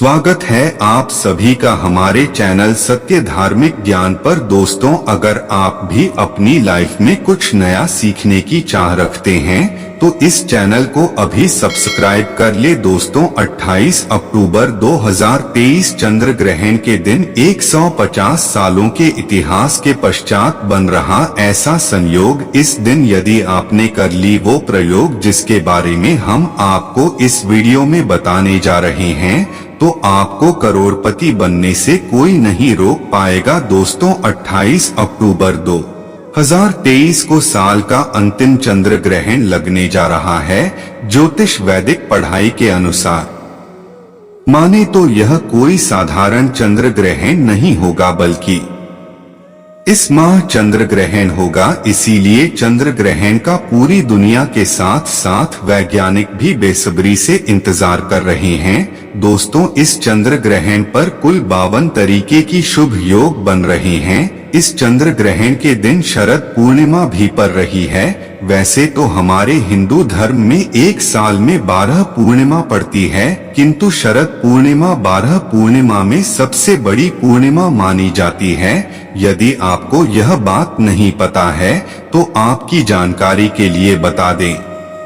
स्वागत है आप सभी का हमारे चैनल सत्य धार्मिक ज्ञान पर। दोस्तों, अगर आप भी अपनी लाइफ में कुछ नया सीखने की चाह रखते हैं तो इस चैनल को अभी सब्सक्राइब कर ले। दोस्तों, 28 अक्टूबर 2023 चंद्र ग्रहण के दिन 150 सालों के इतिहास के पश्चात बन रहा ऐसा संयोग। इस दिन यदि आपने कर ली वो प्रयोग जिसके बारे में हम आपको इस वीडियो में बताने जा रहे हैं, तो आपको करोड़पति बनने से कोई नहीं रोक पाएगा। दोस्तों, 28 अक्टूबर 2023 को साल का अंतिम चंद्र ग्रहण लगने जा रहा है। ज्योतिष वैदिक पढ़ाई के अनुसार माने तो यह कोई साधारण चंद्र ग्रहण नहीं होगा, बल्कि इस माह चंद्र ग्रहण होगा। इसीलिए चंद्र ग्रहण का पूरी दुनिया के साथ साथ वैज्ञानिक भी बेसब्री से इंतजार कर रहे हैं। दोस्तों, इस चंद्र ग्रहण पर कुल 52 तरीके की शुभ योग बन रहे हैं। इस चंद्र ग्रहण के दिन शरद पूर्णिमा भी पड़ रही है। वैसे तो हमारे हिंदू धर्म में एक साल में 12 पूर्णिमा पड़ती है, किंतु शरद पूर्णिमा 12 पूर्णिमा में सबसे बड़ी पूर्णिमा मानी जाती है। यदि आपको यह बात नहीं पता है तो आपकी जानकारी के लिए बता दें,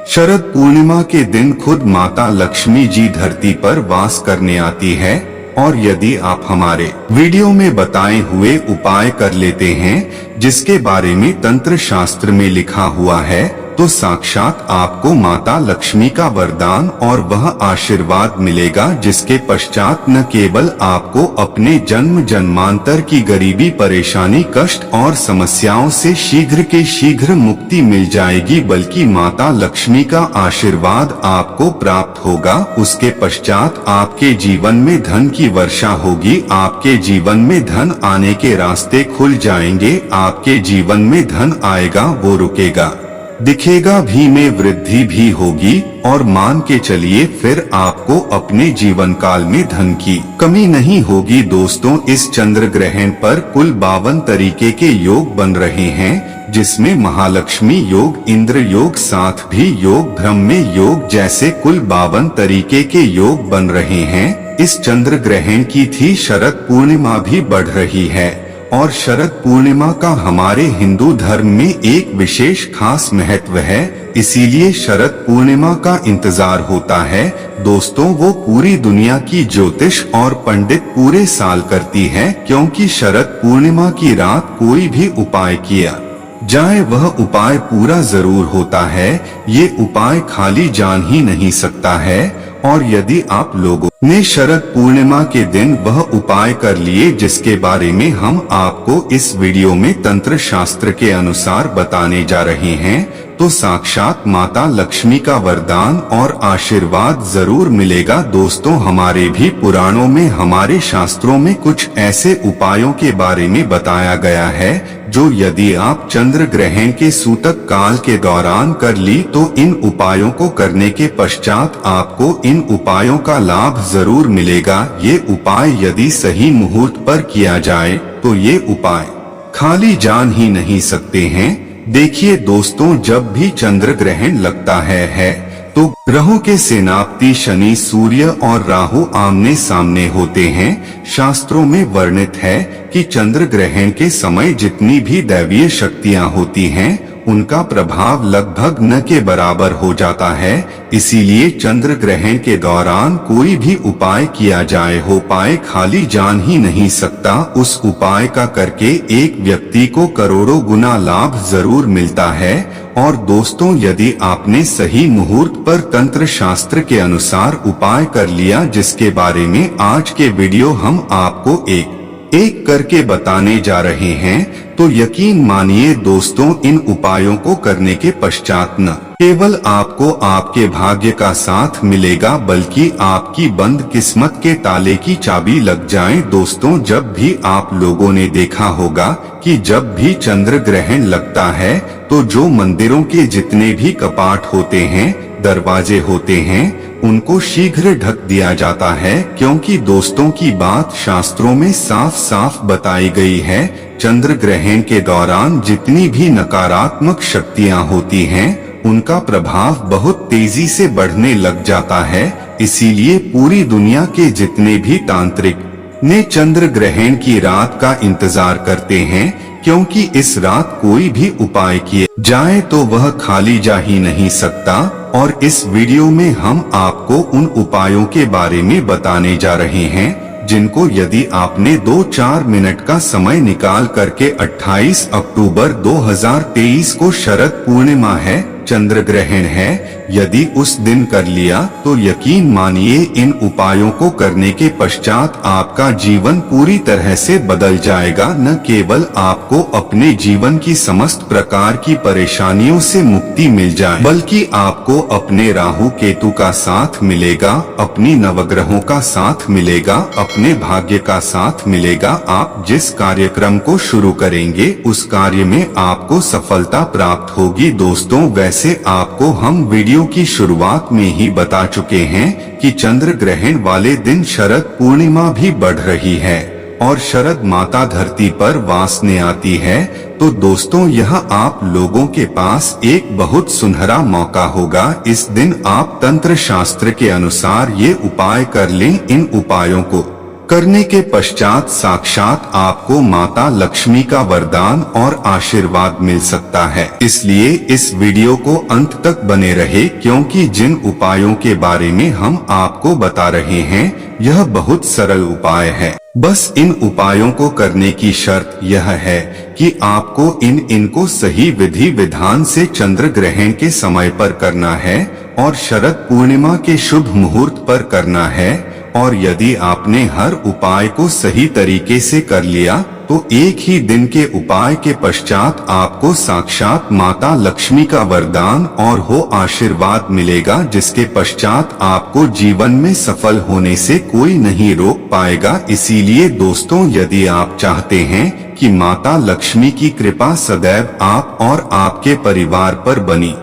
शरद पूर्णिमा के दिन खुद माता लक्ष्मी जी धरती पर वास करने आती है। और यदि आप हमारे वीडियो में बताए हुए उपाय कर लेते हैं जिसके बारे में तंत्र शास्त्र में लिखा हुआ है, तो साक्षात आपको माता लक्ष्मी का वरदान और वह आशीर्वाद मिलेगा, जिसके पश्चात न केवल आपको अपने जन्म जन्मांतर की गरीबी, परेशानी, कष्ट और समस्याओं से शीघ्र के शीघ्र मुक्ति मिल जाएगी, बल्कि माता लक्ष्मी का आशीर्वाद आपको प्राप्त होगा। उसके पश्चात आपके जीवन में धन की वर्षा होगी। आपके जीवन में धन आने के रास्ते खुल जाएंगे। आपके जीवन में धन आएगा, वो रुकेगा, दिखेगा भी, में वृद्धि भी होगी। और मान के चलिए फिर आपको अपने जीवन काल में धन की कमी नहीं होगी। दोस्तों, इस चंद्र ग्रहण पर कुल 52 तरीके के योग बन रहे हैं, जिसमें महालक्ष्मी योग, इंद्र योग, साथ भी योग, ब्रह्म योग जैसे कुल 52 तरीके के योग बन रहे हैं। इस चंद्र ग्रहण की थी शरद पूर्णिमा भी बढ़ रही है, और शरद पूर्णिमा का हमारे हिंदू धर्म में एक विशेष खास महत्व है। इसीलिए शरद पूर्णिमा का इंतजार होता है। दोस्तों, वो पूरी दुनिया की ज्योतिष और पंडित पूरे साल करती है, क्योंकि शरद पूर्णिमा की रात कोई भी उपाय किया जाए वह उपाय पूरा जरूर होता है। ये उपाय खाली जान ही नहीं सकता है। और यदि आप लोगों ने शरद पूर्णिमा के दिन वह उपाय कर लिए जिसके बारे में हम आपको इस वीडियो में तंत्र शास्त्र के अनुसार बताने जा रहे हैं, तो साक्षात माता लक्ष्मी का वरदान और आशीर्वाद जरूर मिलेगा। दोस्तों, हमारे भी पुराणों में, हमारे शास्त्रों में कुछ ऐसे उपायों के बारे में बताया गया है जो यदि आप चंद्र ग्रहण के सूतक काल के दौरान कर ली तो इन उपायों को करने के पश्चात आपको इन उपायों का लाभ जरूर मिलेगा। ये उपाय यदि सही मुहूर्त पर किया जाए तो ये उपाय खाली जान ही नहीं सकते हैं। देखिए दोस्तों, जब भी चंद्र ग्रहण लगता है तो ग्रहों के सेनापति शनि, सूर्य और राहु आमने सामने होते हैं। शास्त्रों में वर्णित है कि चंद्र ग्रहण के समय जितनी भी दैवीय शक्तियां होती हैं उनका प्रभाव लगभग न के बराबर हो जाता है। इसीलिए चंद्र ग्रहण के दौरान कोई भी उपाय किया जाए, हो पाए खाली जान ही नहीं सकता। उस उपाय का करके एक व्यक्ति को करोड़ों गुना लाभ जरूर मिलता है। और दोस्तों, यदि आपने सही मुहूर्त पर तंत्र शास्त्र के अनुसार उपाय कर लिया जिसके बारे में आज के वीडियो हम आपको एक एक करके बताने जा रहे हैं, तो यकीन मानिए दोस्तों, इन उपायों को करने के पश्चात न केवल आपको आपके भाग्य का साथ मिलेगा, बल्कि आपकी बंद किस्मत के ताले की चाबी लग जाए। दोस्तों, जब भी आप लोगों ने देखा होगा कि जब भी चंद्र ग्रहण लगता है तो जो मंदिरों के जितने भी कपाट होते हैं, दरवाजे होते हैं, उनको शीघ्र ढक दिया जाता है, क्योंकि दोस्तों की बात शास्त्रों में साफ साफ बताई गई है। चंद्र ग्रहण के दौरान जितनी भी नकारात्मक शक्तियां होती हैं उनका प्रभाव बहुत तेजी से बढ़ने लग जाता है। इसीलिए पूरी दुनिया के जितने भी तांत्रिक ने चंद्र ग्रहण की रात का इंतजार करते हैं, क्योंकि इस रात कोई भी उपाय किए जाए तो वह खाली जा ही नहीं सकता। और इस वीडियो में हम आपको उन उपायों के बारे में बताने जा रहे हैं जिनको यदि आपने 2-4 मिनट का समय निकाल करके 28 अक्टूबर 2023 को शरद पूर्णिमा है, चंद्र ग्रहण है, यदि उस दिन कर लिया तो यकीन मानिए इन उपायों को करने के पश्चात आपका जीवन पूरी तरह से बदल जाएगा। न केवल आपको अपने जीवन की समस्त प्रकार की परेशानियों से मुक्ति मिल जाए, बल्कि आपको अपने राहु केतु का साथ मिलेगा, अपनी नवग्रहों का साथ मिलेगा, अपने भाग्य का साथ मिलेगा। आप जिस कार्यक्रम को शुरू करेंगे उस कार्य में आपको सफलता प्राप्त होगी। दोस्तों, वैसे आपको हम वीडियो की शुरुआत में ही बता चुके हैं कि चंद्र ग्रहण वाले दिन शरद पूर्णिमा भी बढ़ रही है और शरद माता धरती पर वासने आती है। तो दोस्तों, यह आप लोगों के पास एक बहुत सुनहरा मौका होगा। इस दिन आप तंत्र शास्त्र के अनुसार ये उपाय कर लें। इन उपायों को करने के पश्चात साक्षात आपको माता लक्ष्मी का वरदान और आशीर्वाद मिल सकता है। इसलिए इस वीडियो को अंत तक बने रहे, क्योंकि जिन उपायों के बारे में हम आपको बता रहे हैं यह बहुत सरल उपाय है। बस इन उपायों को करने की शर्त यह है कि आपको इनको सही विधि विधान से चंद्र ग्रहण के समय पर करना है और शरद पूर्णिमा के शुभ मुहूर्त पर करना है। और यदि आपने हर उपाय को सही तरीके से कर लिया तो एक ही दिन के उपाय के पश्चात आपको साक्षात माता लक्ष्मी का वरदान और आशीर्वाद मिलेगा, जिसके पश्चात आपको जीवन में सफल होने से कोई नहीं रोक पाएगा। इसीलिए दोस्तों, यदि आप चाहते हैं कि माता लक्ष्मी की कृपा सदैव आप और आपके परिवार पर बनी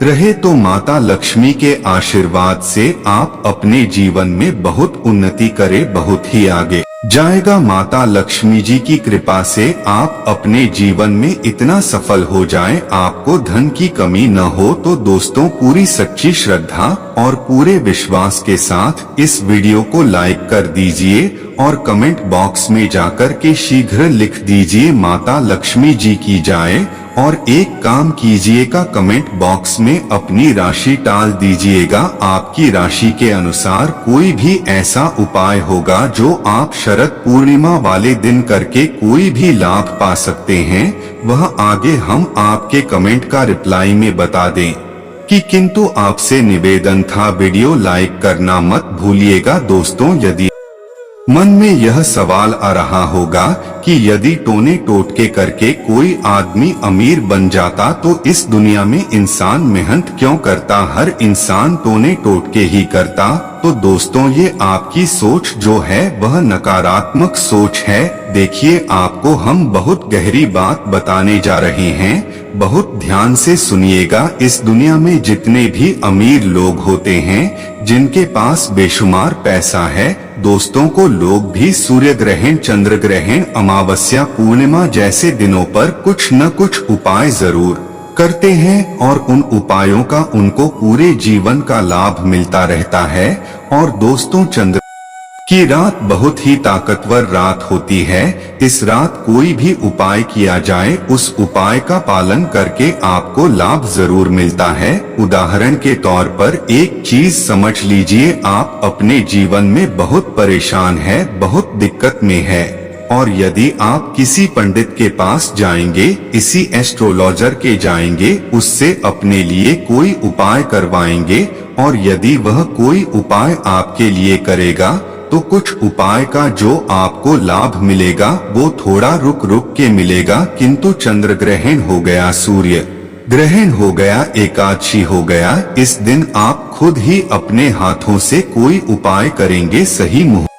रहे तो माता लक्ष्मी के आशीर्वाद से आप अपने जीवन में बहुत उन्नति करें, बहुत ही आगे जाएगा। माता लक्ष्मी जी की कृपा से आप अपने जीवन में इतना सफल हो जाएं, आपको धन की कमी न हो। तो दोस्तों, पूरी सच्ची श्रद्धा और पूरे विश्वास के साथ इस वीडियो को लाइक कर दीजिए और कमेंट बॉक्स में जाकर के शीघ्र लिख दीजिए माता लक्ष्मी जी की जाए। और एक काम कीजिएगा, कमेंट बॉक्स में अपनी राशि डाल दीजिएगा। आपकी राशि के अनुसार कोई भी ऐसा उपाय होगा जो आप शरद पूर्णिमा वाले दिन करके कोई भी लाभ पा सकते हैं, वह आगे हम आपके कमेंट का रिप्लाई में बता दें कि किंतु आपसे निवेदन था वीडियो लाइक करना मत भूलिएगा। दोस्तों, यदि मन में यह सवाल आ रहा होगा कि यदि टोने टोटके करके कोई आदमी अमीर बन जाता तो इस दुनिया में इंसान मेहनत क्यों करता, हर इंसान टोने टोटके ही करता। तो दोस्तों, ये आपकी सोच जो है वह नकारात्मक सोच है। देखिए, आपको हम बहुत गहरी बात बताने जा रहे हैं, बहुत ध्यान से सुनिएगा। इस दुनिया में जितने भी अमीर लोग होते हैं, जिनके पास बेशुमार पैसा है, दोस्तों को लोग भी सूर्य ग्रहण, चंद्र ग्रहण, अमावस्या, पूर्णिमा जैसे दिनों पर कुछ न कुछ उपाय जरूर करते हैं और उन उपायों का उनको पूरे जीवन का लाभ मिलता रहता है। और दोस्तों, चंद्र की रात बहुत ही ताकतवर रात होती है। इस रात कोई भी उपाय किया जाए, उस उपाय का पालन करके आपको लाभ जरूर मिलता है। उदाहरण के तौर पर एक चीज समझ लीजिए, आप अपने जीवन में बहुत परेशान है, बहुत दिक्कत में है, और यदि आप किसी पंडित के पास जाएंगे, किसी एस्ट्रोलॉजर के जाएंगे, उससे अपने लिए कोई उपाय करवाएंगे, और यदि वह कोई उपाय आपके लिए करेगा तो कुछ उपाय का जो आपको लाभ मिलेगा वो थोड़ा रुक रुक के मिलेगा। किंतु चंद्र ग्रहण हो गया, सूर्य ग्रहण हो गया, एकादशी हो गया, इस दिन आप खुद ही अपने हाथों से कोई उपाय करेंगे सही मुहूर्त,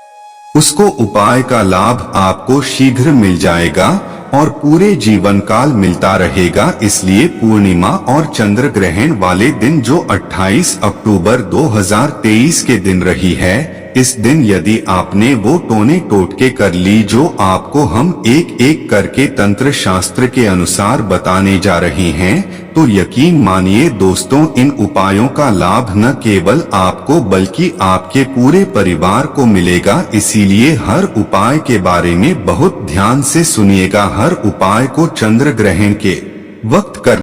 उसको उपाय का लाभ आपको शीघ्र मिल जाएगा और पूरे जीवन काल मिलता रहेगा। इसलिए पूर्णिमा और चंद्र ग्रहण वाले दिन जो 28 अक्टूबर 2023 के दिन रही है, इस दिन यदि आपने वो टोने टोटके कर ली जो आपको हम एक एक करके तंत्र शास्त्र के अनुसार बताने जा रहे हैं, तो यकीन मानिए दोस्तों, इन उपायों का लाभ न केवल आपको बल्कि आपके पूरे परिवार को मिलेगा। इसीलिए हर उपाय के बारे में बहुत ध्यान से सुनिएगा। हर उपाय को चंद्र ग्रहण के वक्त कर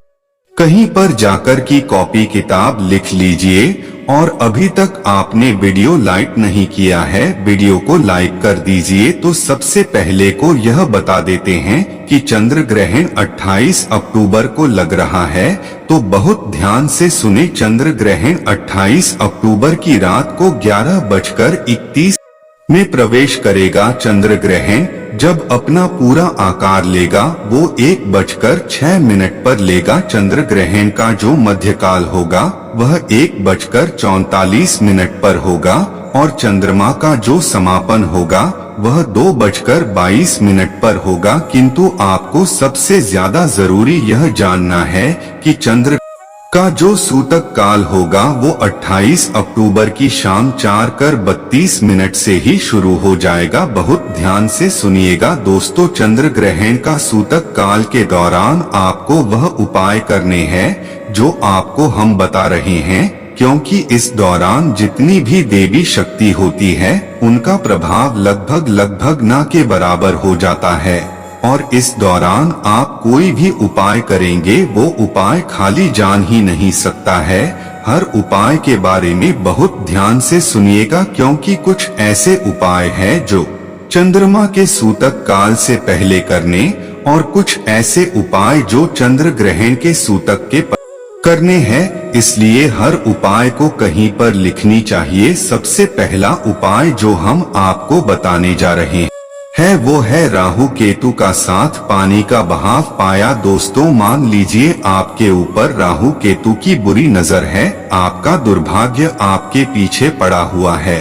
कहीं पर जाकर की कॉपी किताब लिख लीजिए। और अभी तक आपने वीडियो लाइक नहीं किया है, वीडियो को लाइक कर दीजिए। तो सबसे पहले को यह बता देते हैं कि चंद्र ग्रहण 28 अक्टूबर को लग रहा है, तो बहुत ध्यान से सुने। चंद्र ग्रहण 28 अक्टूबर की रात को 11:31 में प्रवेश करेगा। चंद्र ग्रहण जब अपना पूरा आकार लेगा वो 1:06 पर लेगा। चंद्र ग्रहण का जो मध्यकाल होगा वह 1:44 पर होगा और चंद्रमा का जो समापन होगा वह 2:22 पर होगा। किंतु आपको सबसे ज्यादा जरूरी यह जानना है कि चंद्र का जो सूतक काल होगा वो 28 अक्टूबर की शाम 4:32 से ही शुरू हो जाएगा। बहुत ध्यान से सुनिएगा दोस्तों, चंद्र ग्रहण का सूतक काल के दौरान आपको वह उपाय करने हैं जो आपको हम बता रहे हैं, क्योंकि इस दौरान जितनी भी देवी शक्ति होती है उनका प्रभाव लगभग न के बराबर हो जाता है। और इस दौरान आप कोई भी उपाय करेंगे वो उपाय खाली जान ही नहीं सकता है। हर उपाय के बारे में बहुत ध्यान से सुनिएगा, क्योंकि कुछ ऐसे उपाय हैं जो चंद्रमा के सूतक काल से पहले करने और कुछ ऐसे उपाय जो चंद्र ग्रहण के सूतक के करने हैं। इसलिए हर उपाय को कहीं पर लिखनी चाहिए। सबसे पहला उपाय जो हम आपको बताने जा रहे है वो है राहु केतु का साथ पानी का बहाव पाया। दोस्तों मान लीजिए आपके ऊपर राहु केतु की बुरी नजर है, आपका दुर्भाग्य आपके पीछे पड़ा हुआ है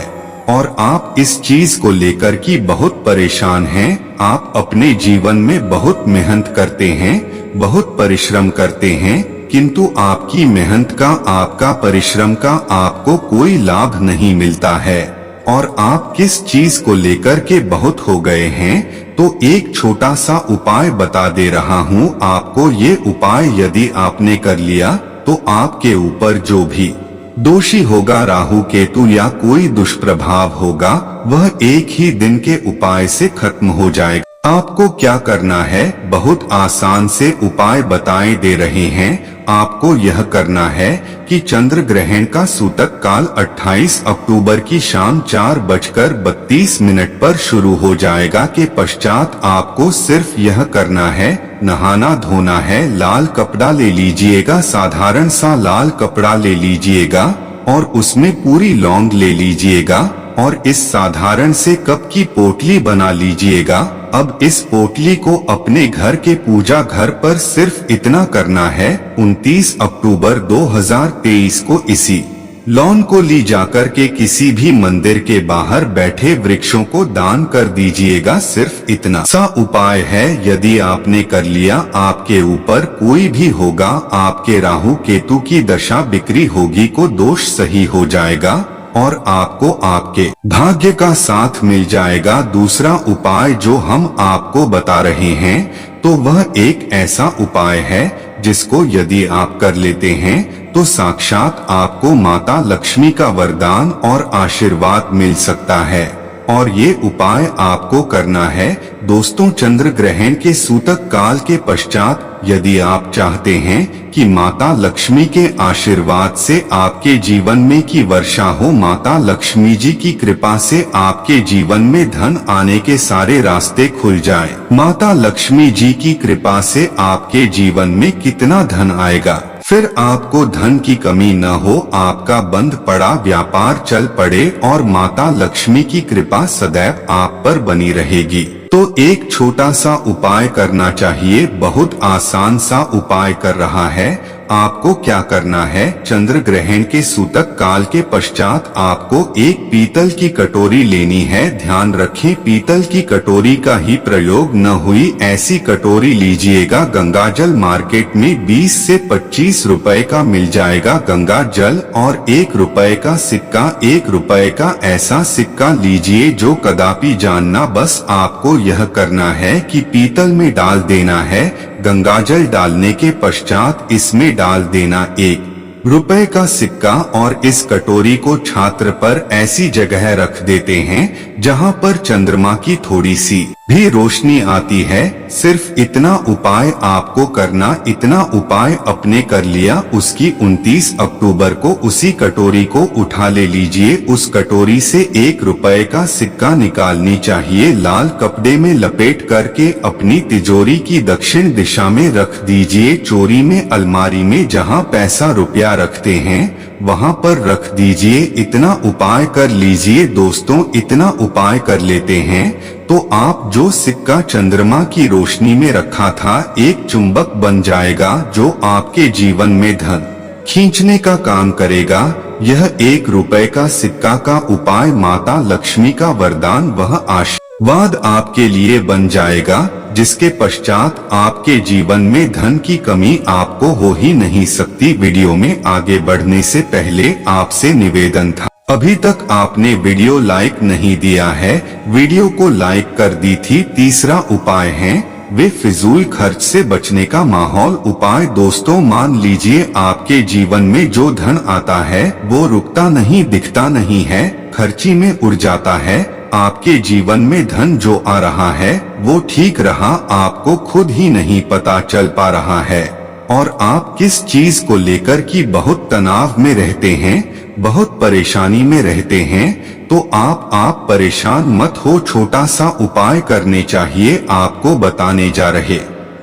और आप इस चीज को लेकर की बहुत परेशान हैं। आप अपने जीवन में बहुत मेहनत करते हैं, बहुत परिश्रम करते हैं, किंतु आपकी मेहनत का, आपका परिश्रम का आपको कोई लाभ नहीं मिलता है और आप किस चीज को लेकर के बहुत हो गए हैं। तो एक छोटा सा उपाय बता दे रहा हूँ आपको। ये उपाय यदि आपने कर लिया तो आपके ऊपर जो भी दोषी होगा, राहु केतु या कोई दुष्प्रभाव होगा, वह एक ही दिन के उपाय से खत्म हो जाएगा। आपको क्या करना है, बहुत आसान से उपाय बताए दे रहे हैं। आपको यह करना है कि चंद्र ग्रहण का सूतक काल 28 अक्टूबर की शाम 4:32 पर शुरू हो जाएगा। के पश्चात आपको सिर्फ यह करना है, नहाना धोना है। लाल कपड़ा ले लीजिएगा, साधारण सा लाल कपड़ा ले लीजिएगा और उसमें पूरी लौंग ले लीजिएगा और इस साधारण से कप की पोटली बना लीजिएगा। अब इस पोटली को अपने घर के पूजा घर पर सिर्फ इतना करना है, 29 अक्टूबर 2023 को इसी लॉन को ली जाकर के किसी भी मंदिर के बाहर बैठे वृक्षों को दान कर दीजिएगा। सिर्फ इतना सा उपाय है। यदि आपने कर लिया, आपके ऊपर कोई भी होगा, आपके राहु केतु की दशा बिक्री होगी को दोष सही हो जाएगा और आपको आपके भाग्य का साथ मिल जाएगा। दूसरा उपाय जो हम आपको बता रहे हैं तो वह एक ऐसा उपाय है जिसको यदि आप कर लेते हैं तो साक्षात आपको माता लक्ष्मी का वरदान और आशीर्वाद मिल सकता है। और ये उपाय आपको करना है दोस्तों चंद्र ग्रहण के सूतक काल के पश्चात। यदि आप चाहते हैं कि माता लक्ष्मी के आशीर्वाद से आपके जीवन में की वर्षा हो, माता लक्ष्मी जी की कृपा से आपके जीवन में धन आने के सारे रास्ते खुल जाएं। माता लक्ष्मी जी की कृपा से आपके जीवन में कितना धन आएगा, फिर आपको धन की कमी न हो, आपका बंद पड़ा व्यापार चल पड़े और माता लक्ष्मी की कृपा सदैव आप पर बनी रहेगी। तो एक छोटा सा उपाय करना चाहिए, बहुत आसान सा उपाय कर रहा है। आपको क्या करना है, चंद्र ग्रहण के सूतक काल के पश्चात आपको एक पीतल की कटोरी लेनी है। ध्यान रखें पीतल की कटोरी का ही प्रयोग न हुई ऐसी कटोरी लीजिएगा। गंगा जल मार्केट में 20 से 25 रुपए का मिल जाएगा गंगा जल, और 1 रुपए का सिक्का, 1 रुपए का ऐसा सिक्का लीजिए जो कदापि जानना, बस आपको यह करना है कि पीतल में डाल देना है। गंगाजल डालने के पश्चात इसमें डाल देना 1 रुपए का सिक्का और इस कटोरी को छात्र पर ऐसी जगह रख देते हैं जहां पर चंद्रमा की थोड़ी सी भी रोशनी आती है। सिर्फ इतना उपाय आपको करना, इतना उपाय अपने कर लिया। उसकी 29 अक्टूबर को उसी कटोरी को उठा ले लीजिए। उस कटोरी से 1 रुपए का सिक्का निकालनी चाहिए। लाल कपड़े में लपेट करके अपनी तिजोरी की दक्षिण दिशा में रख दीजिए। चोरी में अलमारी में जहां पैसा रुपया रखते हैं वहां पर रख दीजिए। इतना उपाय कर लीजिए दोस्तों। इतना उपाय कर लेते हैं तो आप जो सिक्का चंद्रमा की रोशनी में रखा था एक चुंबक बन जाएगा जो आपके जीवन में धन खींचने का काम करेगा। यह 1 रुपए का सिक्का का उपाय माता लक्ष्मी का वरदान वह आशीर्वाद आपके लिए बन जाएगा, जिसके पश्चात आपके जीवन में धन की कमी आपको हो ही नहीं सकती। वीडियो में आगे बढ़ने से पहले आपसे निवेदन था, अभी तक आपने वीडियो लाइक नहीं दिया है, वीडियो को लाइक कर दी थी। तीसरा उपाय है वे फिजूल खर्च से बचने का माहौल उपाय। दोस्तों मान लीजिए आपके जीवन में जो धन आता है वो रुकता नहीं, दिखता नहीं है, खर्ची में उड़ जाता है। आपके जीवन में धन जो आ रहा है वो ठीक रहा, आपको खुद ही नहीं पता चल पा रहा है। और आप किस चीज को लेकर कि बहुत तनाव में रहते हैं, बहुत परेशानी में रहते हैं, तो आप परेशान मत हो। छोटा सा उपाय करने चाहिए आपको बताने जा रहे,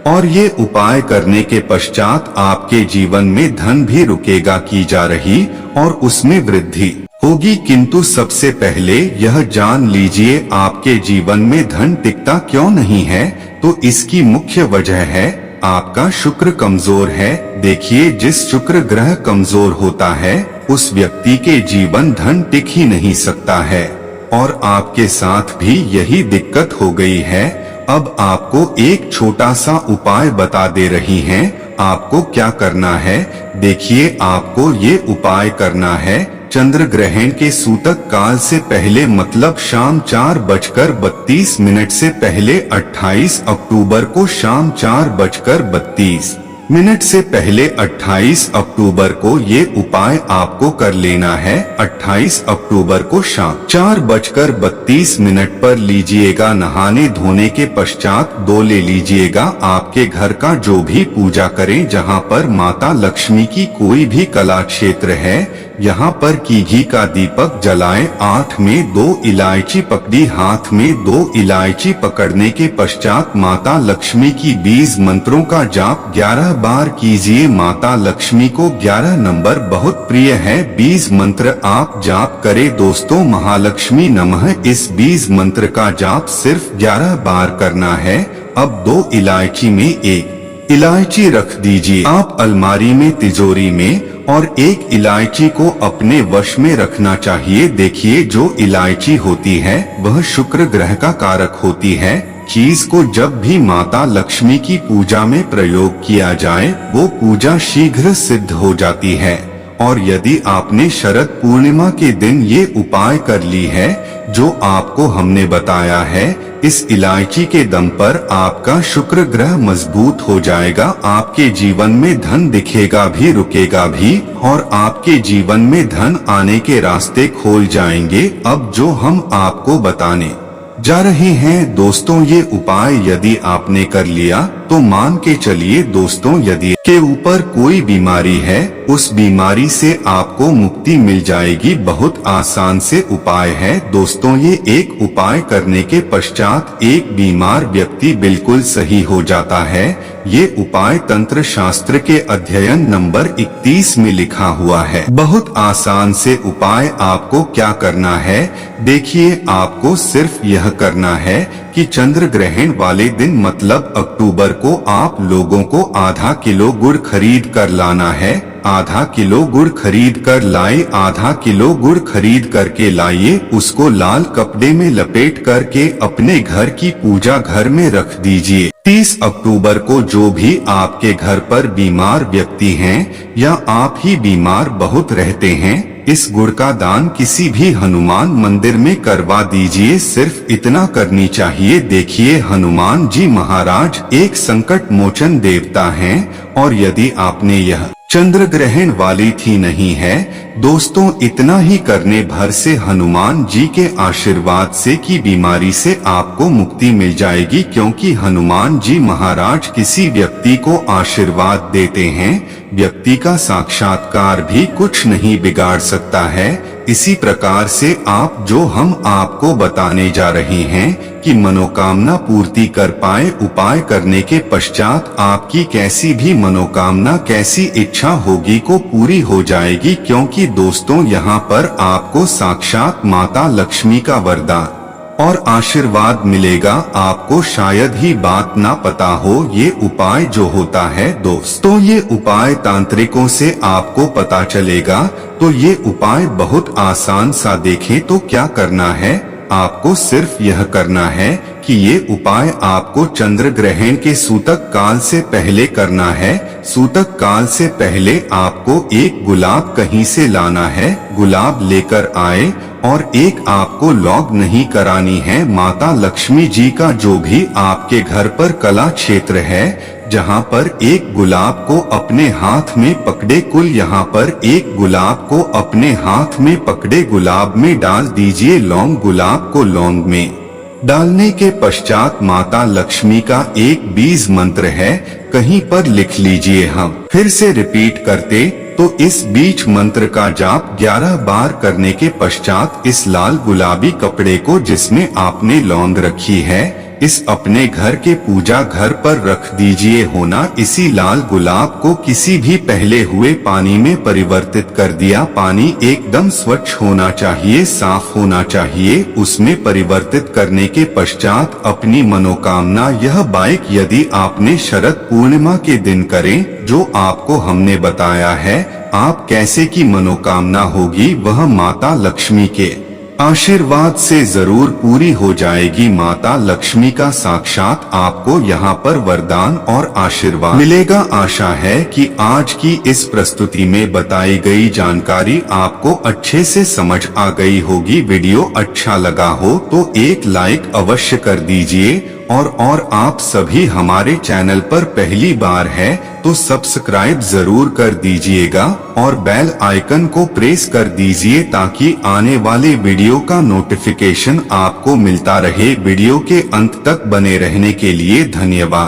और ये उपाय करने के पश्चात आपके जीवन में धन भी रुकेगा की जा रही और उसमें वृद्धि होगी। किंतु सबसे पहले यह जान लीजिए आपके जीवन में धन टिकता क्यों नहीं है, तो इसकी मुख्य वजह है आपका शुक्र कमजोर है। देखिए जिस शुक्र ग्रह कमजोर होता है उस व्यक्ति के जीवन धन टिक ही नहीं सकता है, और आपके साथ भी यही दिक्कत हो गई है। अब आपको एक छोटा सा उपाय बता दे रही हैं, आपको क्या करना है। देखिए आपको ये उपाय करना है चंद्र ग्रहण के सूतक काल से पहले, मतलब शाम 4:32 से पहले 28 अक्टूबर को शाम 4:32 से पहले 28 अक्टूबर को ये उपाय आपको कर लेना है। 28 अक्टूबर को शाम 4:32 पर लीजिएगा। नहाने धोने के पश्चात 2 ले लीजिएगा। आपके घर का जो भी पूजा करें, जहां पर माता लक्ष्मी की कोई भी कला क्षेत्र है, यहाँ पर घी का दीपक जलाएं। 8 में 2 इलायची पकड़ी, हाथ में 2 इलायची पकड़ने के पश्चात माता लक्ष्मी की 20 मंत्रों का जाप 11 बार कीजिए। माता लक्ष्मी को 11 नंबर बहुत प्रिय है। 20 मंत्र आप जाप करें दोस्तों। महालक्ष्मी नमः, इस 20 मंत्र का जाप सिर्फ 11 बार करना है। अब 2 इलायची में 1 इलायची रख दीजिए आप अलमारी में, तिजोरी में, और 1 इलायची को अपने वश में रखना चाहिए। देखिए जो इलायची होती है वह शुक्र ग्रह का कारक होती है। चीज को जब भी माता लक्ष्मी की पूजा में प्रयोग किया जाए वो पूजा शीघ्र सिद्ध हो जाती है। और यदि आपने शरद पूर्णिमा के दिन ये उपाय कर ली है जो आपको हमने बताया है, इस इलायची के दम पर आपका शुक्र ग्रह मजबूत हो जाएगा। आपके जीवन में धन दिखेगा भी, रुकेगा भी, और आपके जीवन में धन आने के रास्ते खोल जाएंगे। अब जो हम आपको बताने जा रहे हैं दोस्तों, ये उपाय यदि आपने कर लिया तो मान के चलिए दोस्तों, यदि के ऊपर कोई बीमारी है उस बीमारी से आपको मुक्ति मिल जाएगी। बहुत आसान से उपाय है दोस्तों। ये एक उपाय करने के पश्चात एक बीमार व्यक्ति बिल्कुल सही हो जाता है। ये उपाय तंत्र शास्त्र के अध्ययन नंबर 31 में लिखा हुआ है। बहुत आसान से उपाय। आपको क्या करना है, देखिए आपको सिर्फ यह करना है कि चंद्र ग्रहण वाले दिन, मतलब अक्टूबर को, आप लोगों को आधा किलो गुड़ खरीद कर लाना है। आधा किलो गुड़ खरीद कर लाए। आधा किलो गुड़ खरीद करके लाइए। उसको लाल कपड़े में लपेट करके अपने घर की पूजा घर में रख दीजिए। 30 अक्टूबर को जो भी आपके घर पर बीमार व्यक्ति हैं या आप ही बीमार बहुत रहते हैं, इस गुड़ का दान किसी भी हनुमान मंदिर में करवा दीजिए। सिर्फ इतना करनी चाहिए। देखिए, हनुमान जी महाराज एक संकट मोचन देवता हैं और यदि आपने यह चंद्र ग्रहण वाली थी नहीं है दोस्तों, इतना ही करने भर से हनुमान जी के आशीर्वाद से की बीमारी से आपको मुक्ति मिल जाएगी। क्योंकि हनुमान जी महाराज किसी व्यक्ति को आशीर्वाद देते हैं, व्यक्ति का साक्षात्कार भी कुछ नहीं बिगाड़ सकता है। इसी प्रकार से आप जो हम आपको बताने जा रहे हैं कि मनोकामना पूर्ति कर पाए, उपाय करने के पश्चात आपकी कैसी भी मनोकामना, कैसी इच्छा होगी को पूरी हो जाएगी। क्योंकि दोस्तों, यहाँ पर आपको साक्षात माता लक्ष्मी का वरदान और आशीर्वाद मिलेगा। आपको शायद ही बात ना पता हो, ये उपाय जो होता है दोस्तों, ये उपाय तांत्रिकों से आपको पता चलेगा। तो ये उपाय बहुत आसान सा। देखें तो क्या करना है, आपको सिर्फ यह करना है कि ये उपाय आपको चंद्र ग्रहण के सूतक काल से पहले करना है। सूतक काल से पहले आपको एक गुलाब कहीं से लाना है, गुलाब लेकर आए और एक आपको लॉग नहीं करानी है। माता लक्ष्मी जी का जो भी आपके घर पर कला क्षेत्र है, जहाँ पर एक गुलाब को अपने हाथ में पकड़े, कुल यहाँ पर एक गुलाब को अपने हाथ में पकड़े गुलाब में डाल दीजिए लौंग। गुलाब को लौंग में डालने के पश्चात माता लक्ष्मी का एक बीज मंत्र है, कहीं पर लिख लीजिए। हम फिर से रिपीट करते तो इस बीज मंत्र का जाप 11 बार करने के पश्चात इस लाल गुलाबी कपड़े को जिसमें आपने लौंग रखी है, इस अपने घर के पूजा घर पर रख दीजिए। होना इसी लाल गुलाब को किसी भी पहले हुए पानी में परिवर्तित कर दिया। पानी एकदम स्वच्छ होना चाहिए, साफ होना चाहिए। उसमें परिवर्तित करने के पश्चात अपनी मनोकामना यह बाइक यदि आपने शरद पूर्णिमा के दिन करें, जो आपको हमने बताया है, आप कैसे की मनोकामना होगी वह माता लक्ष्मी के आशीर्वाद से जरूर पूरी हो जाएगी। माता लक्ष्मी का साक्षात आपको यहाँ पर वरदान और आशीर्वाद मिलेगा। आशा है कि आज की इस प्रस्तुति में बताई गई जानकारी आपको अच्छे से समझ आ गई होगी। वीडियो अच्छा लगा हो तो एक लाइक अवश्य कर दीजिए और आप सभी हमारे चैनल पर पहली बार है तो सब्सक्राइब जरूर कर दीजिएगा और बेल आइकन को प्रेस कर दीजिए ताकि आने वाले वीडियो का नोटिफिकेशन आपको मिलता रहे। वीडियो के अंत तक बने रहने के लिए धन्यवाद।